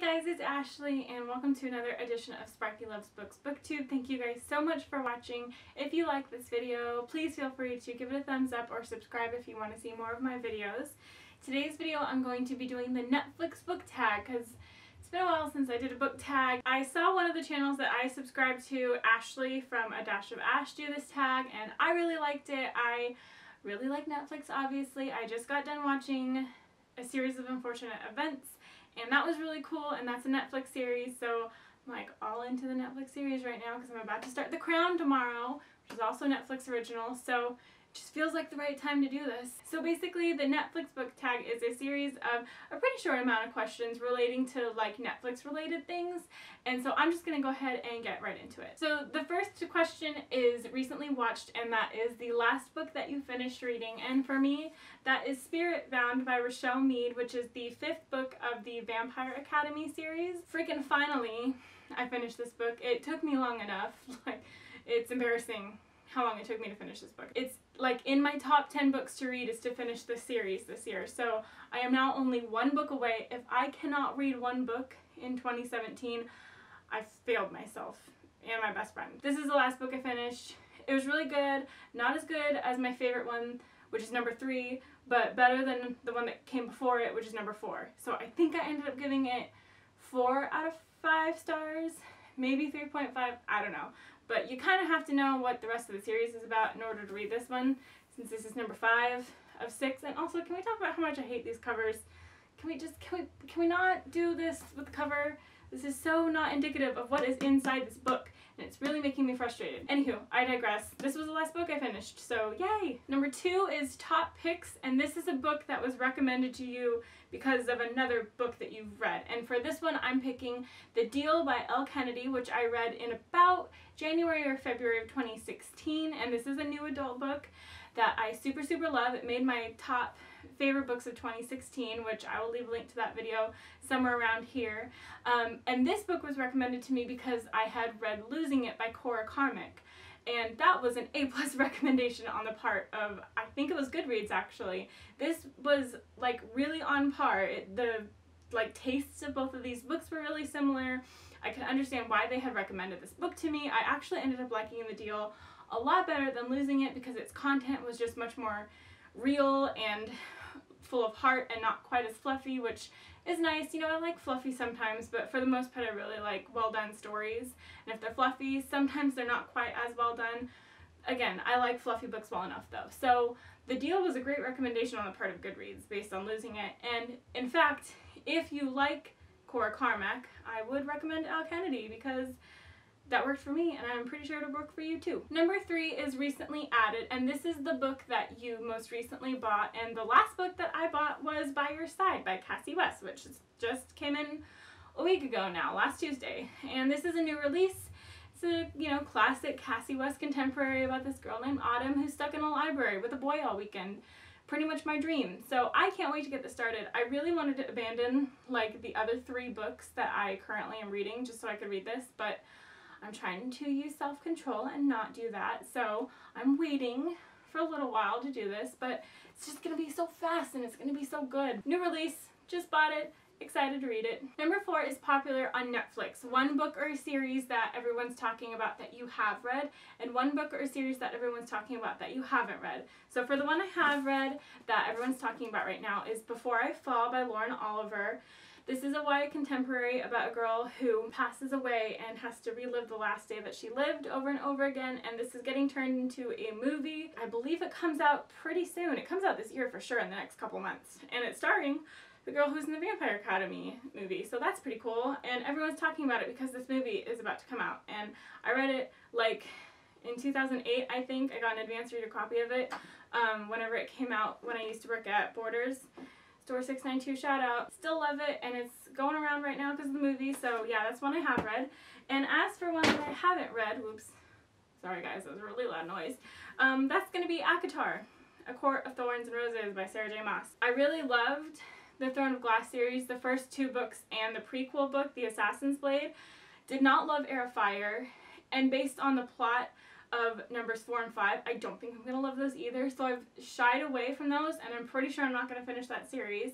guys, it's Ashley and welcome to another edition of Sparky Loves Books BookTube. Thank you guys so much for watching. If you like this video, please feel free to give it a thumbs up or subscribe if you want to see more of my videos. Today's video I'm going to be doing the Netflix book tag because it's been a while since I did a book tag. I saw one of the channels that I subscribe to, Ashley from A Dash of Ash, do this tag and I really liked it. I really like Netflix, obviously. I just got done watching A Series of Unfortunate Events and that was really cool, and that's a Netflix series, so I'm like all into the Netflix series right now because I'm about to start The Crown tomorrow, which is also a Netflix original, so it just feels like the right time to do this. So basically the Netflix book tag is a series of a pretty short amount of questions relating to like Netflix related things, and so I'm just going to go ahead and get right into it. So the first question is recently watched, and that is the last book that you finished reading, and for me that is Spirit Bound by Rochelle Mead, which is the 5th book of the Vampire Academy series. Freaking finally I finished this book. It took me long enough. Like, it's embarrassing how long it took me to finish this book. It's like in my top 10 books to read is to finish this series this year. So I am now only one book away. If I cannot read one book in 2017, I failed myself and my best friend. This is the last book I finished. It was really good. Not as good as my favorite one, which is number 3, but better than the one that came before it, which is number 4. So I think I ended up giving it 4 out of 5 stars, maybe 3.5, I don't know. But you kind of have to know what the rest of the series is about in order to read this one, since this is number 5 of 6. And also, can we talk about how much I hate these covers? Can we not do this with the cover? This is so not indicative of what is inside this book, and it's really making me frustrated. Anywho, I digress. This was the last book I finished, so yay! Number 2 is Top Picks, and this is a book that was recommended to you because of another book that you've read. And for this one, I'm picking The Deal by Elle Kennedy, which I read in about January or February of 2016, and this is a new adult book that I super love. It made my top favorite books of 2016, which I will leave a link to that video somewhere around here. And this book was recommended to me because I had read Losing It by Cora Carmick, and that was an A+ recommendation on the part of, I think it was Goodreads actually. This was like really on par. The tastes of both of these books were really similar. I could understand why they had recommended this book to me. I actually ended up liking The Deal a lot better than Losing It because its content was just much more real and full of heart and not quite as fluffy, which is nice. You know, I like fluffy sometimes, but for the most part I really like well done stories. And if they're fluffy, sometimes they're not quite as well done. Again, I like fluffy books well enough though. So The Deal was a great recommendation on the part of Goodreads based on Losing It. And in fact, if you like Cora Carmick, I would recommend Elle Kennedy because that worked for me, and I'm pretty sure it'll work for you too. Number 3 is Recently Added, and this is the book that you most recently bought, and the last book that I bought was By Your Side by Cassie West, which just came in a week ago now, last Tuesday. And this is a new release. It's a, you know, classic Cassie West contemporary about this girl named Autumn who's stuck in a library with a boy all weekend. Pretty much my dream. So I can't wait to get this started. I really wanted to abandon like the other 3 books that I currently am reading just so I could read this, but I'm trying to use self-control and not do that, so I'm waiting for a little while to do this, but it's just going to be so fast and it's going to be so good. New release, just bought it, excited to read it. Number 4 is popular on Netflix. One book or a series that everyone's talking about that you have read, and one book or a series that everyone's talking about that you haven't read. So for the one I have read that everyone's talking about right now is Before I Fall by Lauren Oliver. This is a YA contemporary about a girl who passes away and has to relive the last day that she lived over and over again, and this is getting turned into a movie. I believe it comes out pretty soon. It comes out this year for sure, in the next couple months, and it's starring the girl who's in the Vampire Academy movie, so that's pretty cool, and everyone's talking about it because this movie is about to come out, and I read it like in 2008, I think. I got an advance reader copy of it whenever it came out when I used to work at Borders. Store 692, shout out. Still love it, and it's going around right now because of the movie, so yeah, that's one I have read. And as for one that I haven't read, whoops, sorry guys, that was a really loud noise, that's going to be ACOTAR, A Court of Thorns and Roses by Sarah J. Maas. I really loved the Throne of Glass series, the first 2 books and the prequel book, The Assassin's Blade. Did not love Heir of Fire, and based on the plot of numbers 4 and 5, I don't think I'm going to love those either, so I've shied away from those, and I'm pretty sure I'm not going to finish that series.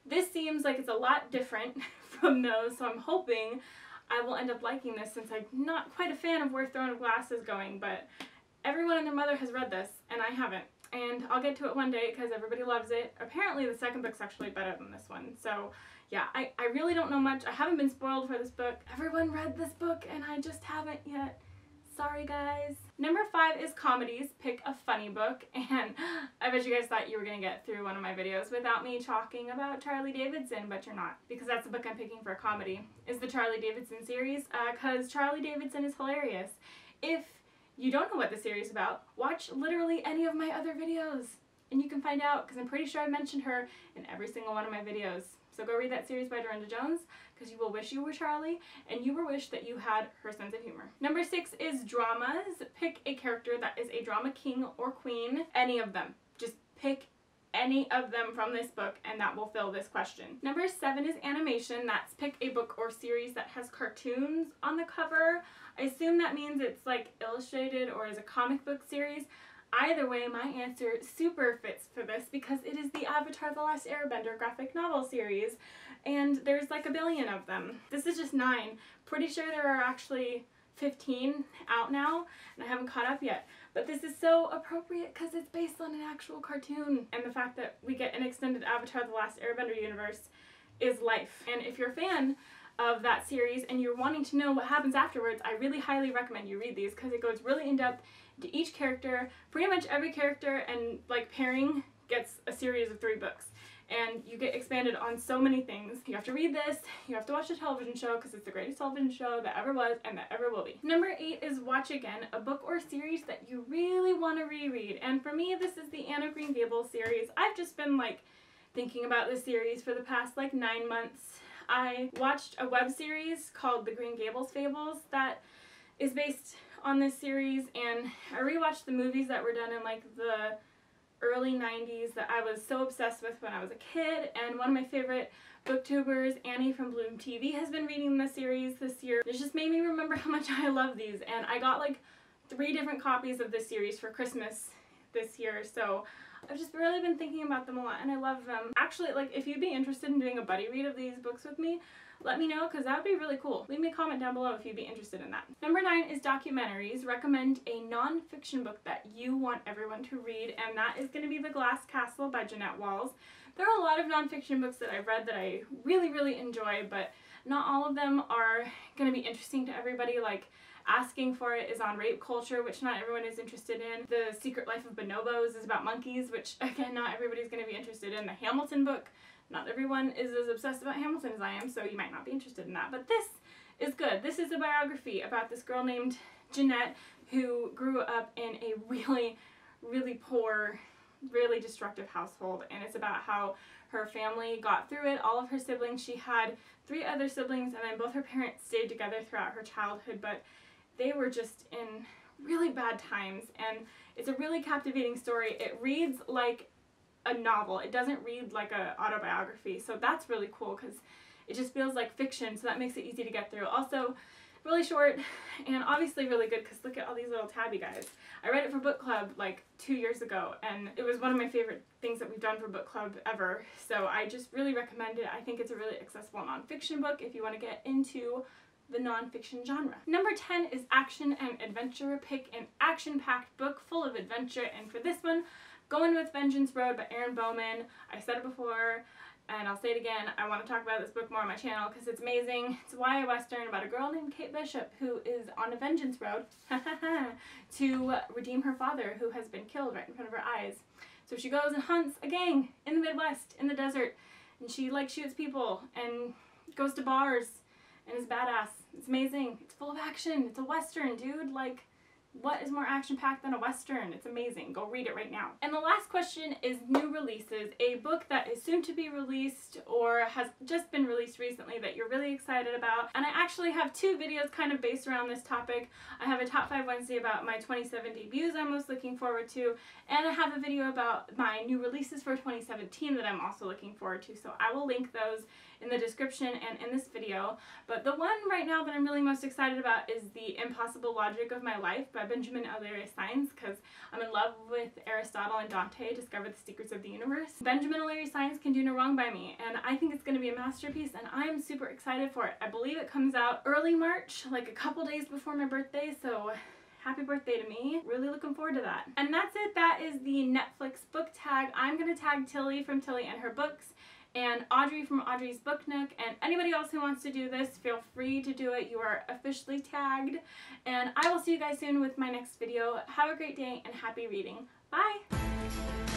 This seems like it's a lot different from those, so I'm hoping I will end up liking this since I'm not quite a fan of where Throne of Glass is going, but everyone and their mother has read this, and I haven't. And I'll get to it one day because everybody loves it. Apparently the second book's actually better than this one. So yeah, I really don't know much. I haven't been spoiled for this book. Everyone read this book and I just haven't yet. Sorry guys. Number 5 is comedies. Pick a funny book. And I bet you guys thought you were going to get through one of my videos without me talking about Charlie Davidson, but you're not. Because that's the book I'm picking for a comedy. Is the Charlie Davidson series. Because Charlie Davidson is hilarious. If you don't know what the series is about, watch literally any of my other videos and you can find out, because I'm pretty sure I mentioned her in every single one of my videos. So go read that series by Dorinda Jones, because you will wish you were Charlie and you will wish that you had her sense of humor. Number 6 is dramas. Pick a character that is a drama king or queen. Any of them. Just pick any of them from this book and that will fill this question. Number 7 is animation. That's pick a book or series that has cartoons on the cover. I assume that means it's like illustrated or is a comic book series. Either way, my answer super fits for this because it is the Avatar: The Last Airbender graphic novel series, and there's like a billion of them. This is just 9. Pretty sure there are actually 15 out now, and I haven't caught up yet. But this is so appropriate because it's based on an actual cartoon, and the fact that we get an extended Avatar: The Last Airbender universe is life. And if you're a fan of that series and you're wanting to know what happens afterwards, I really highly recommend you read these because it goes really in depth into each character. Pretty much every character and like pairing gets a series of 3 books, and you get expanded on so many things. You have to read this, you have to watch the television show because it's the greatest television show that ever was and that ever will be. Number 8 is watch again, a book or series that you really want to reread. And for me, this is the Anne of Green Gables series. I've just been like thinking about this series for the past like 9 months. I watched a web series called The Green Gables Fables that is based on this series, and I rewatched the movies that were done in like the early 90s that I was so obsessed with when I was a kid, and one of my favorite booktubers, Annie from Bloom TV, has been reading the series this year. It just made me remember how much I love these, and I got like 3 different copies of this series for Christmas this year, so I've just really been thinking about them a lot and I love them. Actually, like, if you'd be interested in doing a buddy read of these books with me, let me know because that would be really cool. Leave me a comment down below if you'd be interested in that. Number 9 is documentaries. Recommend a non-fiction book that you want everyone to read, and that is going to be The Glass Castle by Jeanette Walls. There are a lot of non-fiction books that I've read that I really enjoy, but not all of them are going to be interesting to everybody. Like, Asking for It is on rape culture, which not everyone is interested in. The Secret Life of Bonobos is about monkeys, which again, not everybody's going to be interested in. The Hamilton book, not everyone is as obsessed about Hamilton as I am, so you might not be interested in that. But this is good. This is a biography about this girl named Jeanette who grew up in a really poor, really destructive household, and it's about how her family got through it. All of her siblings, she had 3 other siblings, and then both her parents stayed together throughout her childhood, but they were just in really bad times, and it's a really captivating story. It reads like a novel. It doesn't read like an autobiography, so that's really cool because it just feels like fiction, so that makes it easy to get through. Also, really short and obviously really good because look at all these little tabby guys. I read it for book club like 2 years ago, and it was one of my favorite things that we've done for book club ever, so I just really recommend it. I think it's a really accessible nonfiction book if you want to get into the nonfiction genre. Number 10 is action and adventure. Pick an action-packed book full of adventure, and for this one, Going with Vengeance Road by Erin Bowman. I said it before, and I'll say it again, I want to talk about this book more on my channel because it's amazing. It's a YA Western about a girl named Kate Bishop who is on a vengeance road to redeem her father who has been killed right in front of her eyes. So she goes and hunts a gang in the Midwest, in the desert, and she like shoots people and goes to bars and is badass. It's amazing. It's full of action. It's a Western, dude. Like, what is more action-packed than a Western? It's amazing. Go read it right now. And the last question is new releases. A book that is soon to be released or has just been released recently that you're really excited about. And I actually have 2 videos kind of based around this topic. I have a Top 5 Wednesday about my 2017 debuts I'm most looking forward to, and I have a video about my new releases for 2017 that I'm also looking forward to. So I will link those in the description and in this video. But the one right now that I'm really most excited about is The Impossible Logic of My Life by Benjamin O'Leary Sines, because I'm in love with Aristotle and Dante discover the secrets of the universe. Benjamin O'Leary Sines can do no wrong by me, and I think it's going to be a masterpiece, and I'm super excited for it. I believe it comes out early March, like a couple days before my birthday, so happy birthday to me. Really looking forward to that. And that's it. That is the Netflix book tag. I'm going to tag Tilly from Tilly and Her Books, and Audrey from Audrey's Book Nook, and anybody else who wants to do this, feel free to do it. You are officially tagged, and I will see you guys soon with my next video. Have a great day and happy reading. Bye!